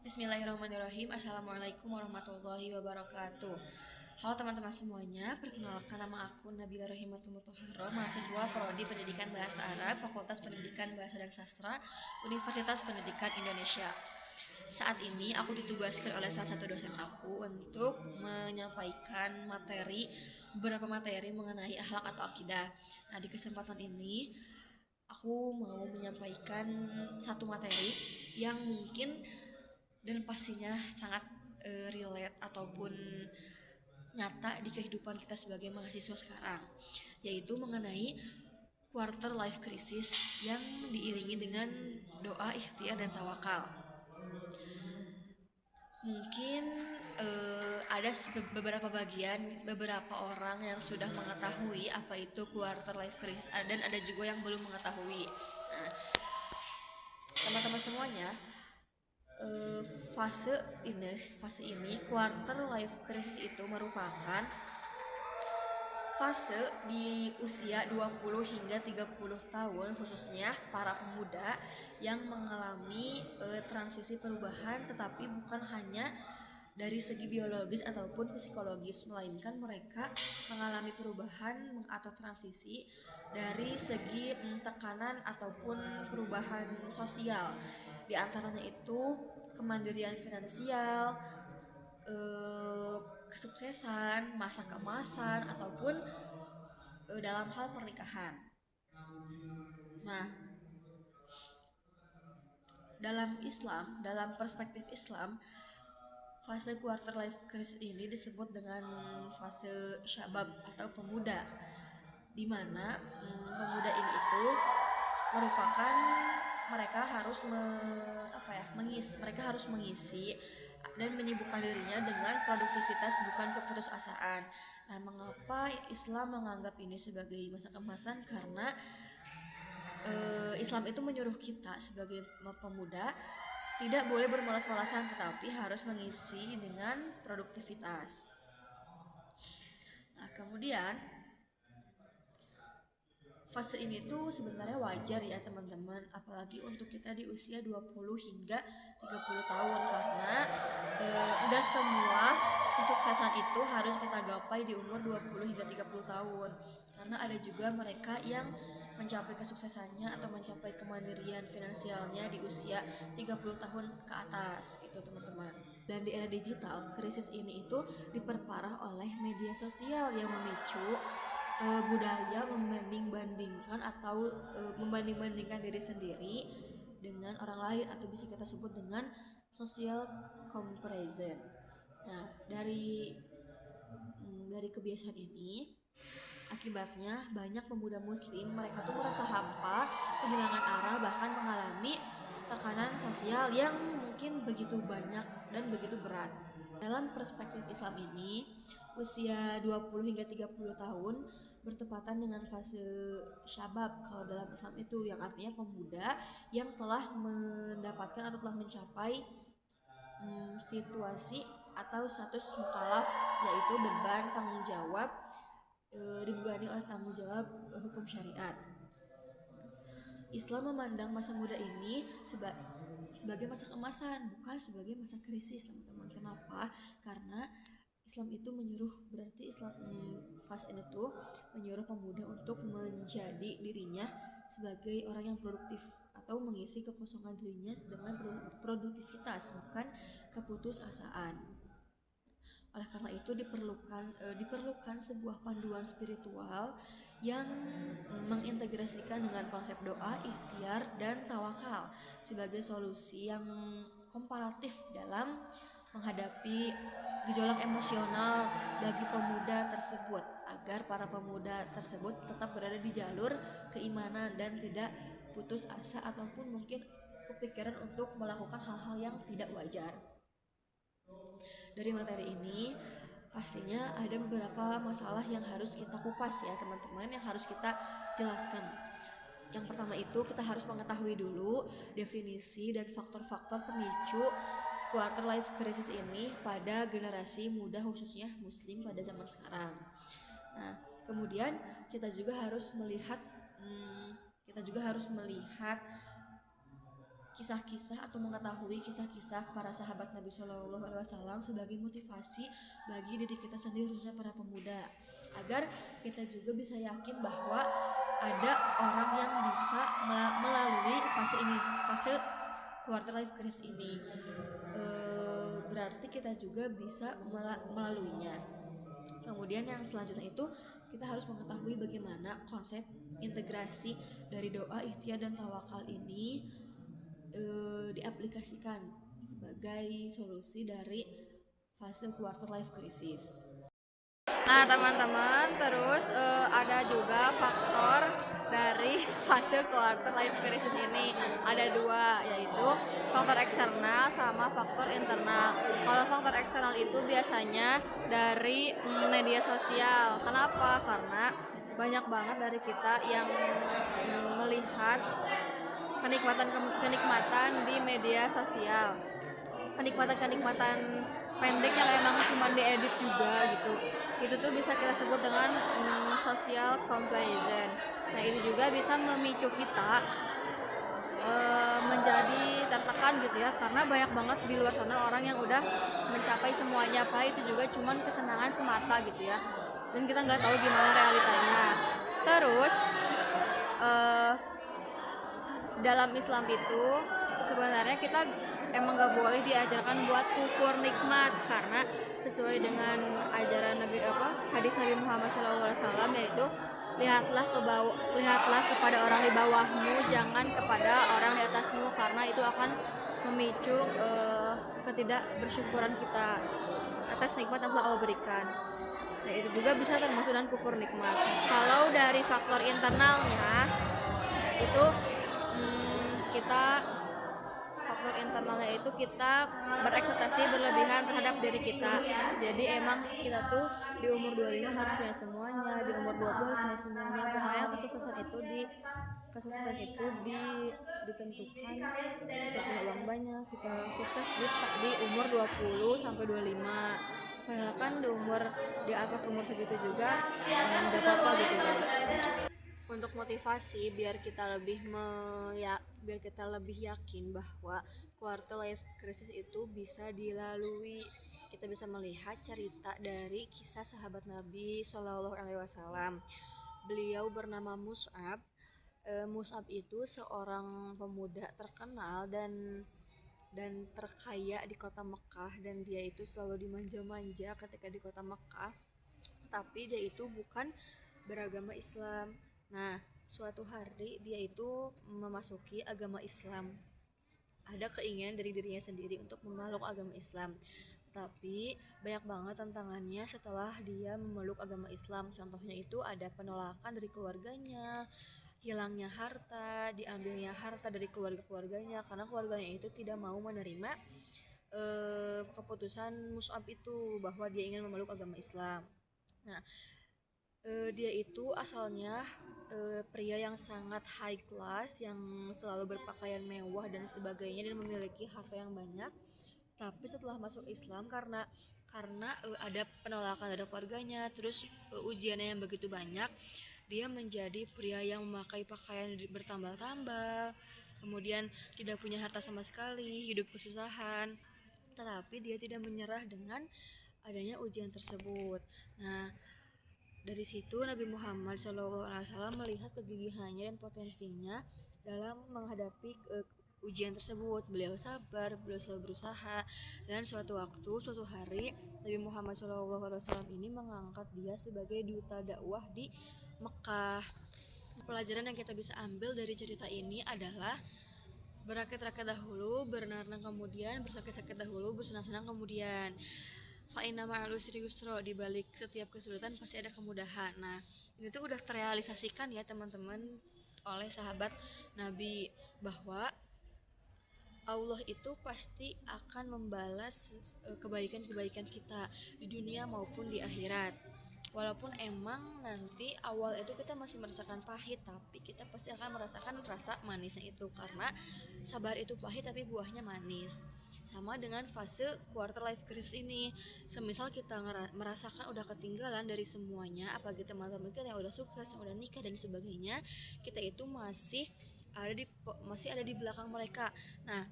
Bismillahirrahmanirrahim. Assalamualaikum warahmatullahi wabarakatuh. Halo teman-teman semuanya, perkenalkan nama aku Nabila Rahimatul Mutahharo, mahasiswa Prodi Pendidikan Bahasa Arab, Fakultas Pendidikan Bahasa dan Sastra, Universitas Pendidikan Indonesia. Saat ini aku ditugaskan oleh salah satu dosen aku untuk menyampaikan beberapa materi mengenai akhlak atau akidah. Nah, di kesempatan ini aku mau menyampaikan satu materi yang mungkin dan pastinya sangat relate ataupun nyata di kehidupan kita sebagai mahasiswa sekarang, yaitu mengenai quarter life crisis yang diiringi dengan doa, ikhtiar, dan tawakal. Mungkin ada beberapa orang yang sudah mengetahui apa itu quarter life crisis, dan ada juga yang belum mengetahui. Nah, teman-teman semuanya, eh, fase fase ini quarter life crisis itu merupakan fase di usia 20 hingga 30 tahun, khususnya para pemuda yang mengalami transisi perubahan, tetapi bukan hanya dari segi biologis ataupun psikologis, melainkan mereka mengalami perubahan atau transisi dari segi tekanan ataupun perubahan sosial. Di antaranya itu kemandirian finansial, kesuksesan, masa keemasan, ataupun dalam hal pernikahan. Nah, dalam perspektif Islam, fase quarter life crisis ini disebut dengan fase syabab atau pemuda, di mana pemuda ini itu merupakan mereka harus mengisi dan menyibukkan dirinya dengan produktivitas, bukan keputusasaan. Nah, mengapa Islam menganggap ini sebagai masa keemasan? Karena Islam itu menyuruh kita sebagai pemuda tidak boleh bermalas-malasan, tetapi harus mengisi dengan produktivitas. Nah, kemudian fase ini tuh sebenarnya wajar ya teman-teman, apalagi untuk kita di usia 20 hingga 30 tahun, karena enggak semua kesuksesan itu harus kita gapai di umur 20 hingga 30 tahun. Karena ada juga mereka yang mencapai kesuksesannya atau mencapai kemandirian finansialnya di usia 30 tahun ke atas gitu teman-teman. Dan di era digital, krisis ini itu diperparah oleh media sosial yang memicu budaya membanding-bandingkan atau membanding-bandingkan diri sendiri dengan orang lain, atau bisa kita sebut dengan social comparison. Nah, dari kebiasaan ini, akibatnya banyak pemuda muslim mereka tuh merasa hampa, kehilangan arah, bahkan mengalami tekanan sosial yang mungkin begitu banyak dan begitu berat. Dalam perspektif Islam ini, usia 20 hingga 30 tahun bertepatan dengan fase syabab kalau dalam Islam itu, yang artinya pemuda yang telah mendapatkan atau telah mencapai situasi atau status mukallaf, yaitu beban tanggung jawab, dibebani oleh tanggung jawab hukum syariat. Islam memandang masa muda ini sebagai masa keemasan, bukan sebagai masa krisis, teman-teman. Kenapa? Karena Islam itu fase ini tuh menyuruh pemuda untuk menjadi dirinya sebagai orang yang produktif atau mengisi kekosongan dirinya dengan produktivitas, bukan keputusasaan. Oleh karena itu diperlukan sebuah panduan spiritual yang mengintegrasikan dengan konsep doa, ikhtiar, dan tawakal sebagai solusi yang komparatif dalam menghadapi gejolak emosional bagi pemuda tersebut, agar para pemuda tersebut tetap berada di jalur keimanan dan tidak putus asa ataupun mungkin kepikiran untuk melakukan hal-hal yang tidak wajar. Dari materi ini pastinya ada beberapa masalah yang harus kita kupas ya teman-teman, yang harus kita jelaskan. Yang pertama itu kita harus mengetahui dulu definisi dan faktor-faktor pemicu quarter life crisis ini pada generasi muda, khususnya muslim pada zaman sekarang. Nah, kemudian kita juga harus melihat kisah-kisah atau mengetahui kisah-kisah para sahabat Nabi Shallallahu Alaihi Wasallam sebagai motivasi bagi diri kita sendiri, khususnya para pemuda, agar kita juga bisa yakin bahwa ada orang yang bisa melalui fase ini, fase quarter life crisis ini. Berarti kita juga bisa melaluinya. Kemudian yang selanjutnya itu kita harus mengetahui bagaimana konsep integrasi dari doa, ikhtiar, dan tawakal ini diaplikasikan sebagai solusi dari fase quarter life crisis. Nah teman-teman, terus ada juga faktor dari fase quarter life crisis ini, ada dua, yaitu faktor eksternal sama faktor internal. Kalau faktor eksternal itu biasanya dari media sosial. Kenapa? Karena banyak banget dari kita yang melihat kenikmatan di media sosial, kenikmatan pendek yang emang cuma diedit juga gitu. Itu tuh bisa kita sebut dengan social comparison. Nah ini juga bisa memicu kita menjadi tertekan gitu ya, karena banyak banget di luar sana orang yang udah mencapai semuanya, apa itu juga cuman kesenangan semata gitu ya, dan kita nggak tahu gimana realitanya. Terus dalam Islam itu sebenarnya kita emang gak boleh diajarkan buat kufur nikmat, karena sesuai dengan ajaran hadis Nabi Muhammad SAW, yaitu lihatlah kepada orang di bawahmu, jangan kepada orang di atasmu, karena itu akan memicu ketidakbersyukuran kita atas nikmat yang telah Allah berikan. Nah itu juga bisa termasuk dalam kufur nikmat. Kalau dari faktor internalnya itu faktor internalnya itu kita berekspektasi berlebihan terhadap diri kita. Jadi emang kita tuh di umur 25 harus punya semuanya, di umur 20 harus punya semuanya. Pokoknya kesuksesan itu ditentukan kita punya uang banyak, kita sukses di umur 20 sampai 25. Padahal kan di atas umur segitu juga enggak apa-apa gitu guys. Untuk motivasi biar kita lebih yakin bahwa quarter life crisis itu bisa dilalui, kita bisa melihat cerita dari kisah sahabat Nabi Shallallahu Alaihi Wasallam. Beliau bernama Mus'ab. Mus'ab itu seorang pemuda terkenal dan terkaya di kota Mekah, dan dia itu selalu dimanja-manja ketika di kota Mekah, tapi dia itu bukan beragama Islam. Nah, suatu hari dia itu memasuki agama Islam. Ada keinginan dari dirinya sendiri untuk memeluk agama Islam. Tapi banyak banget tantangannya setelah dia memeluk agama Islam. Contohnya itu ada penolakan dari keluarganya, hilangnya harta, diambilnya harta dari keluarganya karena keluarganya itu tidak mau menerima keputusan Mus'ab itu bahwa dia ingin memeluk agama Islam. Nah, dia itu asalnya pria yang sangat high class, yang selalu berpakaian mewah dan sebagainya, dan memiliki harta yang banyak. Tapi setelah masuk Islam, karena ada penolakan dari keluarganya, terus ujiannya yang begitu banyak, dia menjadi pria yang memakai pakaian bertambal-tambal, kemudian tidak punya harta sama sekali, hidup kesusahan. Tetapi dia tidak menyerah dengan adanya ujian tersebut. Nah, dari situ Nabi Muhammad SAW melihat kegigihannya dan potensinya dalam menghadapi ujian tersebut. Beliau sabar, beliau selalu berusaha, dan suatu hari Nabi Muhammad SAW ini mengangkat dia sebagai duta dakwah di Mekah. Pelajaran yang kita bisa ambil dari cerita ini adalah berakit-rakit dahulu, berenang kemudian, bersakit-sakit dahulu, bersenang-senang kemudian. Fa'inna ma'al usri yusra, di balik setiap kesulitan pasti ada kemudahan. Nah, ini tuh udah terrealisasikan ya teman-teman oleh sahabat Nabi, bahwa Allah itu pasti akan membalas kebaikan-kebaikan kita di dunia maupun di akhirat. Walaupun emang nanti awal itu kita masih merasakan pahit, tapi kita pasti akan merasakan rasa manisnya itu, karena sabar itu pahit tapi buahnya manis. Sama dengan fase quarter life crisis ini, semisal kita merasakan udah ketinggalan dari semuanya, apalagi teman-teman kita yang udah sukses, yang udah nikah dan sebagainya, kita itu masih masih ada di belakang mereka. Nah,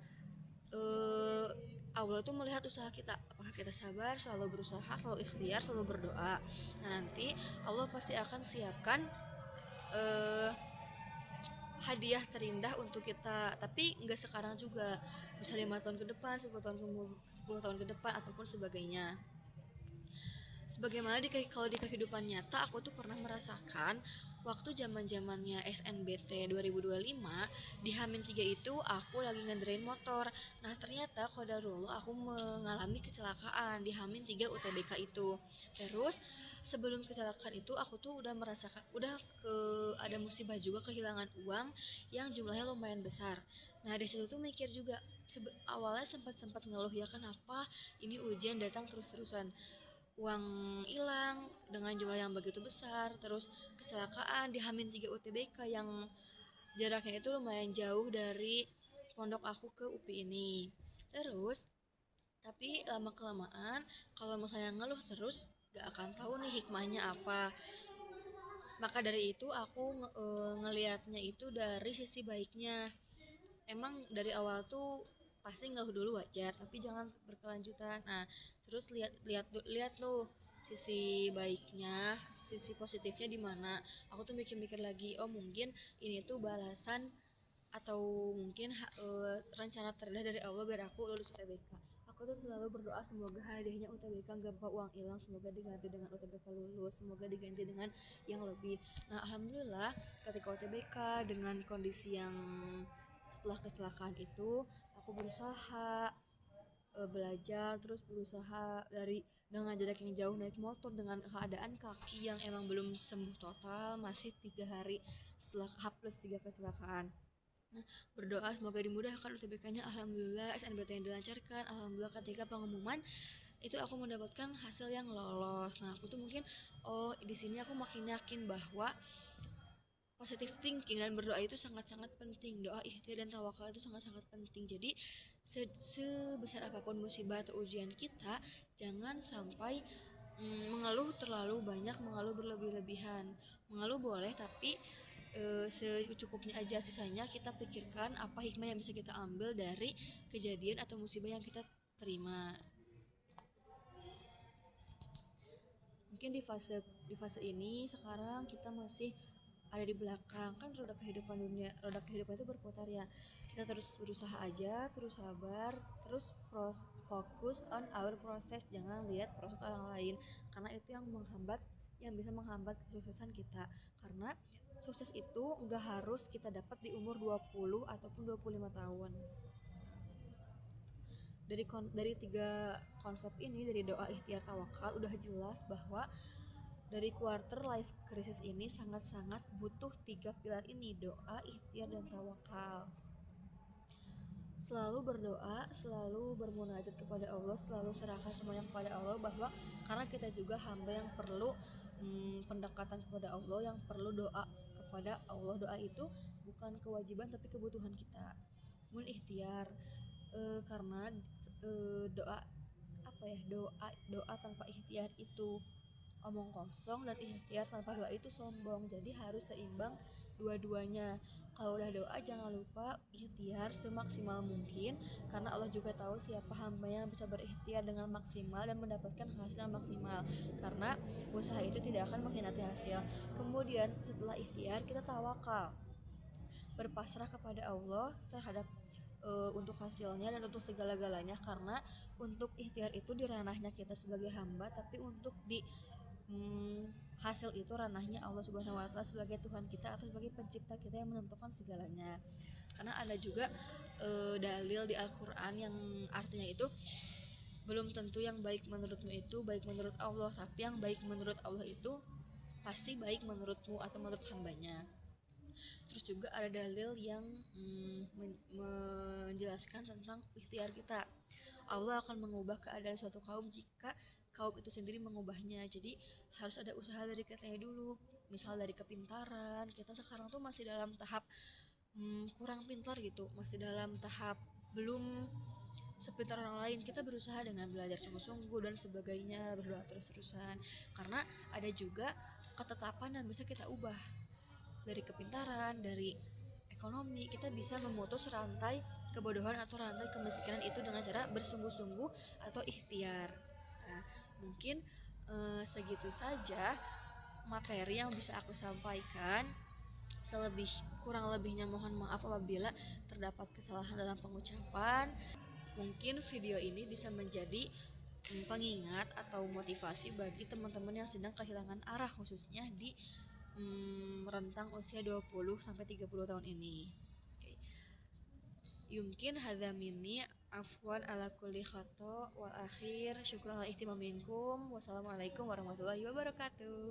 eh, Allah tuh melihat usaha kita, apakah kita sabar, selalu berusaha, selalu ikhtiar, selalu berdoa. Nah, nanti Allah pasti akan siapkan eh, hadiah terindah untuk kita, tapi nggak sekarang juga, bisa 5 tahun ke depan, 10 tahun ke depan, ataupun sebagainya. Sebagaimana kalau di kehidupan nyata, aku tuh pernah merasakan waktu zaman-zamannya SNBT 2025, di H-3 itu aku lagi ngenderain motor. Nah, ternyata qadarullah aku mengalami kecelakaan di H-3 UTBK itu. Terus sebelum kecelakaan itu aku tuh udah merasakan, ada musibah juga, kehilangan uang yang jumlahnya lumayan besar. Nah, di situ tuh mikir juga, awalnya sempat ngeluh, ya kenapa ini ujian datang terus-terusan, uang hilang dengan jumlah yang begitu besar, terus kecelakaan di H-3 UTBK yang jaraknya itu lumayan jauh dari pondok aku ke UPI ini. Terus tapi lama kelamaan kalau misalnya ngeluh terus, gak akan tahu nih hikmahnya apa. Maka dari itu aku ngelihatnya itu dari sisi baiknya. Emang dari awal tuh pasti ngeluh dulu wajar, tapi jangan berkelanjutan. Nah, terus lihat lihat lihat tuh sisi baiknya, sisi positifnya di mana. Aku tuh mikir-mikir lagi, oh mungkin ini tuh balasan, atau mungkin rencana terindah dari Allah biar aku lulus UTBK. Aku tuh selalu berdoa semoga hadiahnya UTBK gak bawa uang hilang, semoga diganti dengan UTBK lulus, semoga diganti dengan yang lebih. Nah, alhamdulillah ketika UTBK dengan kondisi yang setelah kecelakaan itu, aku berusaha belajar, terus berusaha dengan jarak yang jauh naik motor dengan keadaan kaki yang emang belum sembuh total, masih 3 hari setelah H+3 kecelakaan. Nah, berdoa semoga dimudahkan UTBK-nya. Alhamdulillah SNBT yang dilancarkan. Alhamdulillah ketika pengumuman itu aku mendapatkan hasil yang lolos. Nah, aku tuh mungkin, oh di sini aku makin yakin bahwa positive thinking dan berdoa itu sangat-sangat penting. Doa, ikhtiar, dan tawakal itu sangat-sangat penting. Jadi sebesar apapun musibah atau ujian kita, jangan sampai mengeluh terlalu banyak, mengeluh berlebih-lebihan. Mengeluh boleh, tapi secukupnya aja. Sisanya kita pikirkan apa hikmah yang bisa kita ambil dari kejadian atau musibah yang kita terima. Mungkin di fase ini sekarang kita masih ada di belakang, kan roda kehidupan itu berputar ya. Kita terus berusaha aja, terus sabar, terus fokus on our process, jangan lihat proses orang lain, karena itu yang bisa menghambat kesuksesan kita. Karena sukses itu nggak harus kita dapat di umur 20 ataupun 25 tahun. Dari 3 konsep ini, dari doa, ikhtiar, tawakal, udah jelas bahwa dari quarter life crisis ini sangat-sangat butuh 3 pilar ini: doa, ikhtiar, dan tawakal. Selalu berdoa, selalu bermunajat kepada Allah, selalu serahkan semuanya kepada Allah, bahwa karena kita juga hamba yang perlu pendekatan kepada Allah, yang perlu doa kepada Allah. Doa itu bukan kewajiban tapi kebutuhan kita. Kemudian ikhtiar, karena doa doa tanpa ikhtiar itu omong kosong, dan ikhtiar tanpa doa itu sombong. Jadi harus seimbang dua-duanya. Kalau udah doa, jangan lupa ikhtiar semaksimal mungkin, karena Allah juga tahu siapa hamba yang bisa berikhtiar dengan maksimal dan mendapatkan hasil yang maksimal, karena usaha itu tidak akan mengkhianati hasil. Kemudian setelah ikhtiar, kita tawakal, berpasrah kepada Allah terhadap untuk hasilnya dan untuk segala-galanya. Karena untuk ikhtiar itu di ranahnya kita sebagai hamba, tapi untuk di hasil itu ranahnya Allah Subhanahu wa taala sebagai Tuhan kita atau sebagai pencipta kita yang menentukan segalanya. Karena ada juga dalil di Al-Qur'an yang artinya itu, belum tentu yang baik menurutmu itu baik menurut Allah, tapi yang baik menurut Allah itu pasti baik menurutmu atau menurut hambanya. Terus juga ada dalil yang menjelaskan tentang ikhtiar kita. Allah akan mengubah keadaan suatu kaum jika kaum itu sendiri mengubahnya. Jadi harus ada usaha dari kitanya dulu. Misal dari kepintaran, kita sekarang tuh masih dalam tahap kurang pintar gitu, masih dalam tahap belum sepintar orang lain. Kita berusaha dengan belajar sungguh-sungguh dan sebagainya, berdoa terus-terusan, karena ada juga ketetapan yang bisa kita ubah dari kepintaran, dari ekonomi, kita bisa memutus rantai kebodohan atau rantai kemiskinan itu dengan cara bersungguh-sungguh atau ikhtiar. Nah, mungkin segitu saja materi yang bisa aku sampaikan. Kurang lebihnya mohon maaf apabila terdapat kesalahan dalam pengucapan. Mungkin video ini bisa menjadi pengingat atau motivasi bagi teman-teman yang sedang kehilangan arah, khususnya di rentang usia 20 sampai 30 tahun ini. Oke. Yumkin hadza minni afwan ala kulli khata wal akhir syukran ala ihtimam minkum. Wassalamualaikum warahmatullahi wabarakatuh.